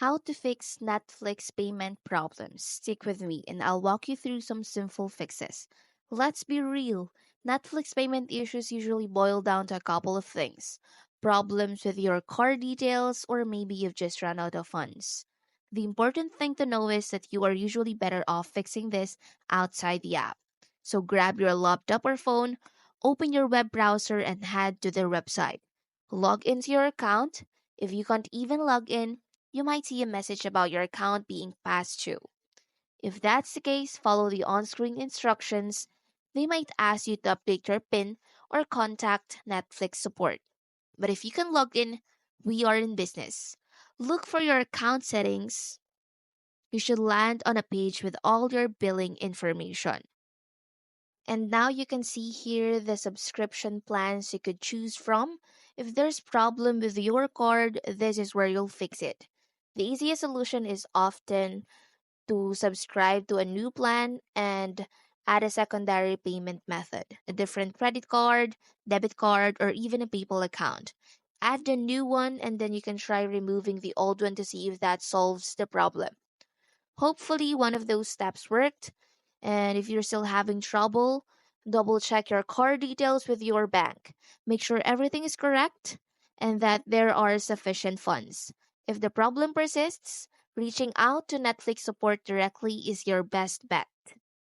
How to fix Netflix payment problems. Stick with me and I'll walk you through some simple fixes. Let's be real. Netflix payment issues usually boil down to a couple of things: problems with your card details, or maybe you've just run out of funds. The important thing to know is that you are usually better off fixing this outside the app. So grab your laptop or phone, open your web browser, and head to their website. Log into your account. If you can't even log in, you might see a message about your account being passed through. If that's the case, follow the on screen instructions. They might ask you to update your PIN or contact Netflix support. But if you can log in, we are in business. Look for your account settings. You should land on a page with all your billing information. And now you can see here the subscription plans you could choose from. If there's problem with your card, this is where you'll fix it. The easiest solution is often to subscribe to a new plan and add a secondary payment method, a different credit card, debit card, or even a PayPal account. Add the new one and then you can try removing the old one to see if that solves the problem. Hopefully, one of those steps worked. And if you're still having trouble, double check your card details with your bank. Make sure everything is correct and that there are sufficient funds. If the problem persists, reaching out to Netflix support directly is your best bet.